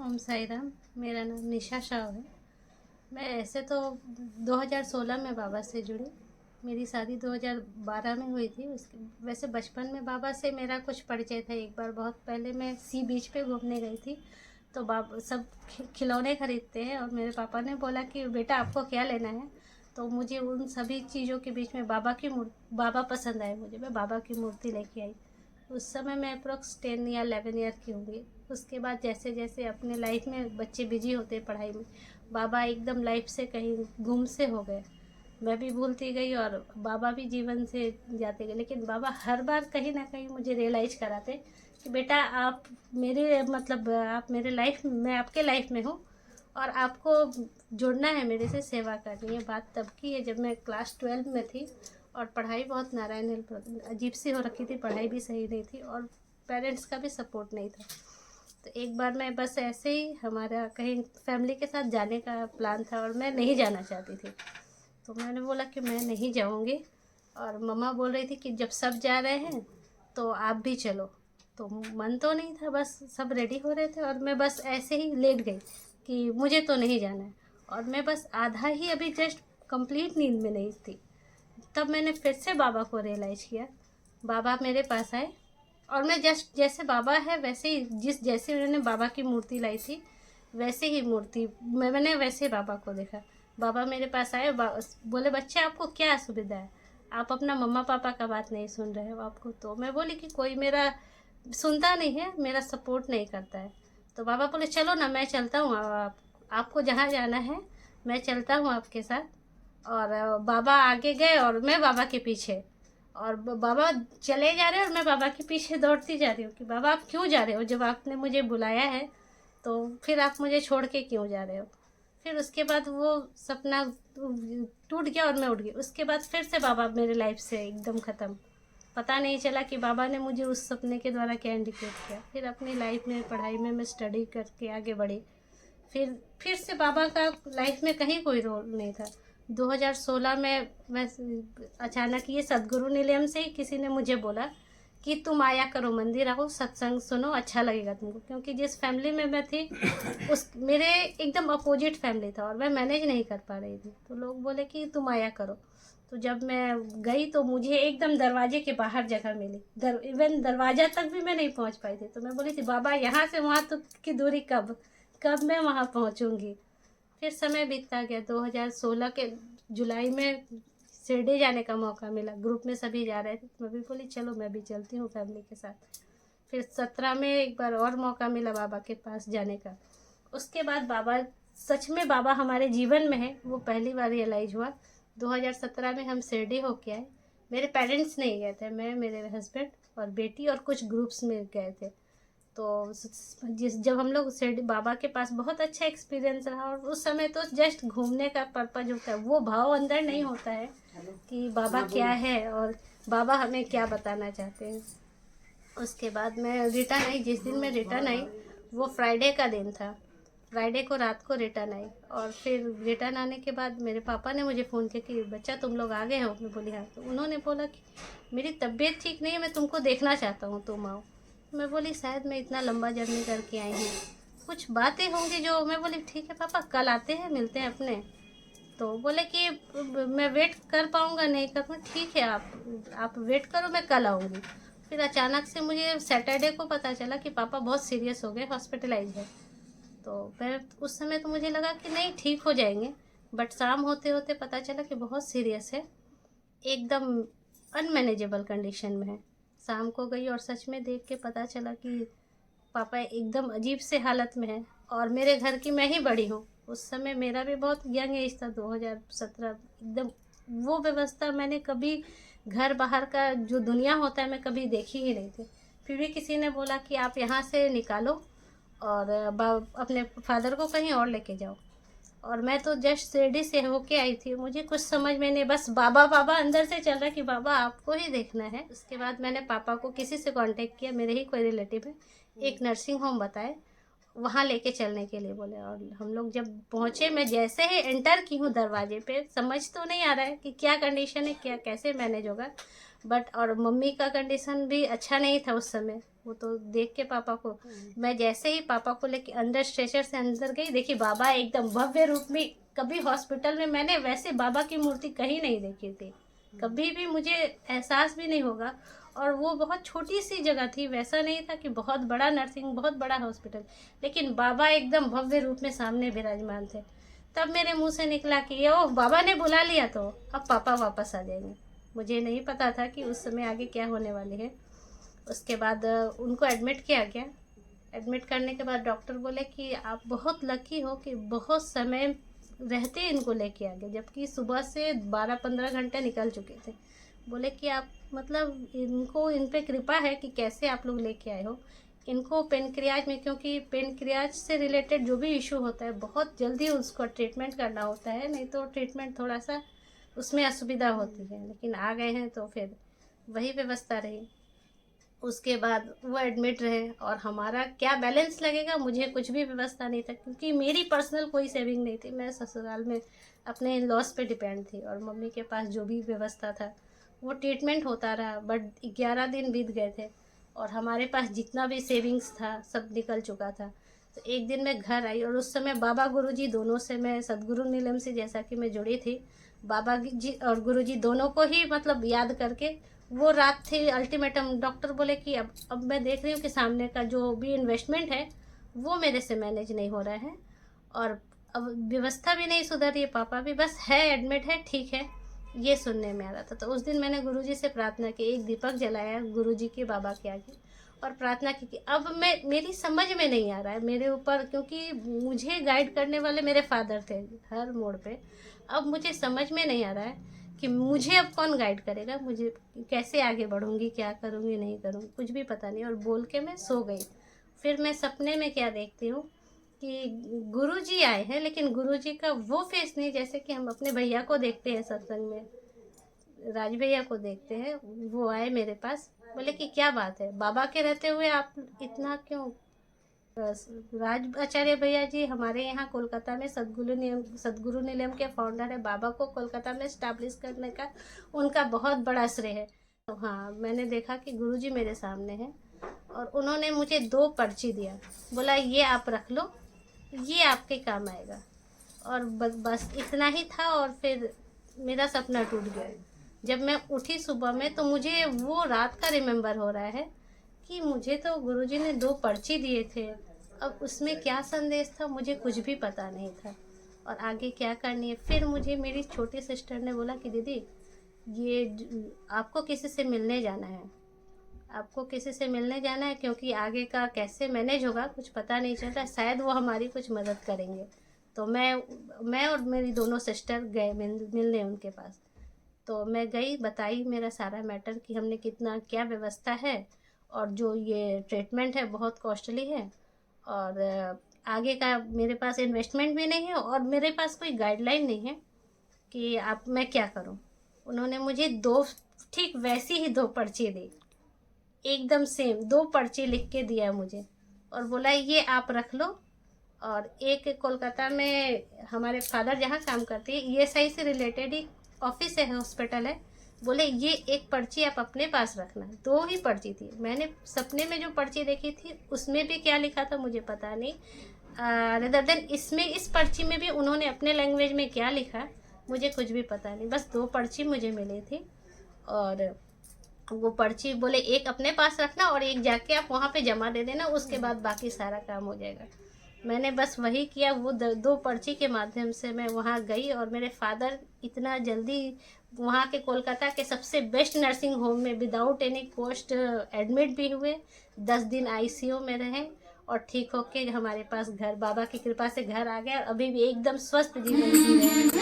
ओम साई राम। मेरा नाम निशा शाह है। मैं ऐसे तो 2016 में बाबा से जुड़ी। मेरी शादी 2012 में हुई थी। उसके वैसे बचपन में बाबा से मेरा कुछ परिचय था। एक बार बहुत पहले मैं सी बीच पे घूमने गई थी, तो बाबा सब खिलौने खरीदते हैं और मेरे पापा ने बोला कि बेटा आपको क्या लेना है। तो मुझे उन सभी चीज़ों के बीच में बाबा पसंद आए मुझे। मैं बाबा की मूर्ति लेके आई। उस समय मैं अप्रोक्स 10 या 11 ईयर की होंगी। उसके बाद जैसे जैसे अपने लाइफ में बच्चे बिजी होते पढ़ाई में, बाबा एकदम लाइफ से कहीं गुम से हो गए। मैं भी भूलती गई और बाबा भी जीवन से जाते गए। लेकिन बाबा हर बार कहीं ना कहीं मुझे रियलाइज कराते कि बेटा आप मेरे मतलब आप मेरे लाइफ, मैं आपके लाइफ में हूँ और आपको जुड़ना है मेरे से, सेवा करनी है। बात तब की है जब मैं क्लास 12 में थी और पढ़ाई बहुत नारायण अजीब सी हो रखी थी। पढ़ाई भी सही नहीं थी और पेरेंट्स का भी सपोर्ट नहीं था। तो एक बार मैं बस ऐसे ही, हमारा कहीं फैमिली के साथ जाने का प्लान था और मैं नहीं जाना चाहती थी। तो मैंने बोला कि मैं नहीं जाऊंगी। और मम्मा बोल रही थी कि जब सब जा रहे हैं तो आप भी चलो। तो मन तो नहीं था, बस सब रेडी हो रहे थे और मैं बस ऐसे ही लेट गई कि मुझे तो नहीं जाना है। और मैं बस आधा ही अभी जस्ट कंप्लीट नींद में नहीं थी, तब मैंने फिर से बाबा को रियलाइज़ किया। बाबा मेरे पास आए और मैं जस्ट जैसे बाबा है वैसे ही, जैसे उन्होंने बाबा की मूर्ति लाई थी वैसे ही मूर्ति मैंने वैसे ही बाबा को देखा। बाबा मेरे पास आए, बोले बच्चे आपको क्या असुविधा है, आप अपना मम्मा पापा का बात नहीं सुन रहे हो आपको। तो मैं बोली कि कोई मेरा सुनता नहीं है, मेरा सपोर्ट नहीं करता है। तो बाबा बोले चलो ना मैं चलता हूँ, आपको जहाँ जाना है मैं चलता हूँ आपके साथ। और बाबा आगे गए और मैं बाबा के पीछे। और बाबा चले जा रहे हैं और मैं बाबा के पीछे दौड़ती जा रही हूँ कि बाबा आप क्यों जा रहे हो, जब आपने मुझे बुलाया है तो फिर आप मुझे छोड़ के क्यों जा रहे हो। फिर उसके बाद वो सपना टूट गया और मैं उठ गई। उसके बाद फिर से बाबा मेरे लाइफ से एकदम ख़त्म। पता नहीं चला कि बाबा ने मुझे उस सपने के द्वारा क्या इंडिकेट किया। फिर अपनी लाइफ में, पढ़ाई में मैं स्टडी करके आगे बढ़ी। फिर से बाबा का लाइफ में कहीं कोई रोल नहीं था। 2016 में मैं अचानक ये सदगुरु निलयम से ही किसी ने मुझे बोला कि तुम आया करो, मंदिर आओ, सत्संग सुनो, अच्छा लगेगा तुमको। क्योंकि जिस फैमिली में मैं थी उस मेरे एकदम अपोजिट फैमिली था और मैं मैनेज नहीं कर पा रही थी। तो लोग बोले कि तुम आया करो। तो जब मैं गई तो मुझे एकदम दरवाजे के बाहर जगह मिली। इवन दरवाजा तक भी मैं नहीं पहुंच पाई थी। तो मैं बोली थी बाबा यहाँ से वहाँ तक की दूरी कब कब मैं वहाँ पहुँचूँगी। फिर समय बीतता गया। 2016 के जुलाई में शिरडी जाने का मौका मिला। ग्रुप में सभी जा रहे थे, मैं भी बोली चलो मैं भी चलती हूँ फैमिली के साथ। फिर 17 में एक बार और मौका मिला बाबा के पास जाने का। उसके बाद बाबा, सच में बाबा हमारे जीवन में है, वो पहली बार रियलाइज हुआ। 2017 में हम शिरडी होके आए। मेरे पेरेंट्स नहीं गए थे, मैं, मेरे हस्बैंड और बेटी और कुछ ग्रुप्स में गए थे। तो जब हम लोग शिरडी बाबा के पास, बहुत अच्छा एक्सपीरियंस रहा। और उस समय तो जस्ट घूमने का पर्पज होता है, वो भाव अंदर नहीं होता है कि बाबा क्या है और बाबा हमें क्या बताना चाहते हैं। उसके बाद मैं रिटर्न आई। जिस दिन मैं रिटर्न आई वो फ्राइडे का दिन था। फ्राइडे को रात को रिटर्न आई। और फिर रिटर्न आने के बाद मेरे पापा ने मुझे फ़ोन किया कि बच्चा तुम लोग आ गए हो। मैं बोली हाँ। तो उन्होंने बोला कि मेरी तबीयत ठीक नहीं है, मैं तुमको देखना चाहता हूँ, तुम आओ। मैं बोली शायद मैं इतना लंबा जर्नी करके आई हूँ, कुछ बातें होंगी जो। मैं बोली ठीक है पापा, कल आते हैं, मिलते हैं अपने। तो बोले कि मैं वेट कर पाऊँगा, नहीं कर पाऊँ, ठीक है आप वेट करो, मैं कल आऊँगी। फिर अचानक से मुझे सैटरडे को पता चला कि पापा बहुत सीरियस हो गए, हॉस्पिटलाइज है। तो मैं उस समय तो मुझे लगा कि नहीं ठीक हो जाएंगे, बट शाम होते होते पता चला कि बहुत सीरियस है, एकदम अनमैनेजेबल कंडीशन में है। शाम को गई और सच में देख के पता चला कि पापा एकदम अजीब से हालत में है। और मेरे घर की मैं ही बड़ी हूँ। उस समय मेरा भी बहुत यंग एज था, 2017। एकदम वो व्यवस्था मैंने कभी, घर बाहर का जो दुनिया होता है मैं कभी देखी ही नहीं थी। फिर भी किसी ने बोला कि आप यहाँ से निकालो और अपने फादर को कहीं और लेके जाओ। और मैं तो जस्ट शिरडी से होके आई थी, मुझे कुछ समझ में नहीं, बस बाबा बाबा अंदर से चल रहा कि बाबा आपको ही देखना है। उसके बाद मैंने पापा को किसी से कांटेक्ट किया, मेरे ही कोई रिलेटिव है, एक नर्सिंग होम बताए। वहाँ लेके चलने के लिए बोले। और हम लोग जब पहुँचे, मैं जैसे ही एंटर की हूँ दरवाजे पे, समझ तो नहीं आ रहा है कि क्या कंडीशन है, क्या कैसे मैनेज होगा। बट और मम्मी का कंडीशन भी अच्छा नहीं था उस समय। वो तो देख के पापा को, मैं जैसे ही पापा को लेके अंदर स्ट्रेचर से अंदर गई, देखी बाबा एकदम भव्य रूप में। कभी हॉस्पिटल में मैंने वैसे बाबा की मूर्ति कहीं नहीं देखी थी, कभी भी मुझे एहसास भी नहीं होगा। और वो बहुत छोटी सी जगह थी, वैसा नहीं था कि बहुत बड़ा नर्सिंग, बहुत बड़ा हॉस्पिटल, लेकिन बाबा एकदम भव्य रूप में सामने विराजमान थे। तब मेरे मुंह से निकला कि ओह, बाबा ने बुला लिया तो अब पापा वापस आ जाएंगे। मुझे नहीं पता था कि उस समय आगे क्या होने वाले है। उसके बाद उनको एडमिट किया गया। एडमिट करने के बाद डॉक्टर बोले कि आप बहुत लकी हो कि बहुत समय रहते इनको लेके आ गए, जबकि सुबह से 12-15 घंटे निकल चुके थे। बोले कि आप मतलब इनको, इन पे कृपा है कि कैसे आप लोग लेके आए हो। इनको पेनक्रियाज में, क्योंकि पेनक्रियाज से रिलेटेड जो भी इशू होता है बहुत जल्दी उसको ट्रीटमेंट करना होता है, नहीं तो ट्रीटमेंट थोड़ा सा उसमें असुविधा होती है। लेकिन आ गए हैं तो फिर वही व्यवस्था रही। उसके बाद वो एडमिट रहे और हमारा क्या बैलेंस लगेगा, मुझे कुछ भी व्यवस्था नहीं था, क्योंकि मेरी पर्सनल कोई सेविंग नहीं थी। मैं ससुराल में अपने इन लॉस पे डिपेंड थी और मम्मी के पास जो भी व्यवस्था था वो ट्रीटमेंट होता रहा। बट 11 दिन बीत गए थे और हमारे पास जितना भी सेविंग्स था सब निकल चुका था। तो एक दिन मैं घर आई और उस समय बाबा गुरुजी दोनों से, मैं सदगुरु नीलम से जैसा कि मैं जुड़ी थी, बाबा जी और गुरुजी दोनों को ही मतलब याद करके, वो रात थी अल्टीमेटम। डॉक्टर बोले कि अब मैं देख रही हूँ कि सामने का जो भी इन्वेस्टमेंट है वो मेरे से मैनेज नहीं हो रहा है और अब व्यवस्था भी नहीं सुधर रही है, पापा भी बस है एडमिट है, ठीक है, ये सुनने में आ रहा था। तो उस दिन मैंने गुरुजी से प्रार्थना की, एक दीपक जलाया गुरुजी के बाबा के आगे और प्रार्थना की कि अब मेरी समझ में नहीं आ रहा है मेरे ऊपर, क्योंकि मुझे गाइड करने वाले मेरे फादर थे हर मोड़ पे। अब मुझे समझ में नहीं आ रहा है कि मुझे अब कौन गाइड करेगा, मुझे कैसे आगे बढ़ूंगी, क्या करूंगी नहीं करूंगी, कुछ भी पता नहीं। और बोल के मैं सो गई। फिर मैं सपने में क्या देखती हूँ कि गुरुजी आए हैं, लेकिन गुरुजी का वो फेस नहीं जैसे कि हम अपने भैया को देखते हैं सत्संग में, राज भैया को देखते हैं। वो आए मेरे पास, बोले कि क्या बात है, बाबा के रहते हुए आप इतना क्यों। राज आचार्य भैया जी हमारे यहाँ कोलकाता में सदगुरु निलम के फाउंडर है। बाबा को कोलकाता में स्टैब्लिश करने का उनका बहुत बड़ा श्रेय है। तो हाँ, मैंने देखा कि गुरुजी मेरे सामने हैं और उन्होंने मुझे 2 पर्ची दिया, बोला ये आप रख लो, ये आपके काम आएगा। और बस इतना ही था और फिर मेरा सपना टूट गया। जब मैं उठी सुबह में तो मुझे वो रात का रिमेम्बर हो रहा है कि मुझे तो गुरुजी ने 2 पर्ची दिए थे, अब उसमें क्या संदेश था मुझे कुछ भी पता नहीं था और आगे क्या करनी है। फिर मुझे मेरी छोटी सिस्टर ने बोला कि दीदी ये आपको किसी से मिलने जाना है, आपको किसी से मिलने जाना है, क्योंकि आगे का कैसे मैनेज होगा कुछ पता नहीं चल रहा, शायद वो हमारी कुछ मदद करेंगे। तो मैं और मेरी दोनों सिस्टर गए मिलने उनके पास। तो मैं गई, बताई मेरा सारा मैटर कि हमने कितना क्या व्यवस्था है और जो ये ट्रीटमेंट है बहुत कॉस्टली है और आगे का मेरे पास इन्वेस्टमेंट भी नहीं है और मेरे पास कोई गाइडलाइन नहीं है कि आप मैं क्या करूं। उन्होंने मुझे 2 ठीक वैसी ही 2 पर्ची दी, एकदम सेम 2 पर्ची लिख के दिया मुझे और बोला ये आप रख लो। और एक कोलकाता में हमारे फादर जहाँ काम करते हैं ईएसआई से रिलेटेड ही ऑफिस है, हॉस्पिटल है, बोले ये एक पर्ची आप अपने पास रखना। 2 ही पर्ची थी। मैंने सपने में जो पर्ची देखी थी उसमें भी क्या लिखा था मुझे पता नहीं, रेदर देन इसमें इस पर्ची में भी उन्होंने अपने लैंग्वेज में क्या लिखा मुझे कुछ भी पता नहीं। बस 2 पर्ची मुझे मिली थी और वो पर्ची बोले एक अपने पास रखना और एक जाके आप वहाँ पे जमा दे देना, उसके बाद बाकी सारा काम हो जाएगा। मैंने बस वही किया, वो 2 पर्ची के माध्यम से मैं वहाँ गई और मेरे फादर इतना जल्दी वहाँ के कोलकाता के सबसे बेस्ट नर्सिंग होम में विदाउट एनी कॉस्ट एडमिट भी हुए, 10 दिन आईसीयू में रहे और ठीक होके हमारे पास घर, बाबा की कृपा से घर आ गए और अभी भी एकदम स्वस्थ जीवन जी रहे हैं।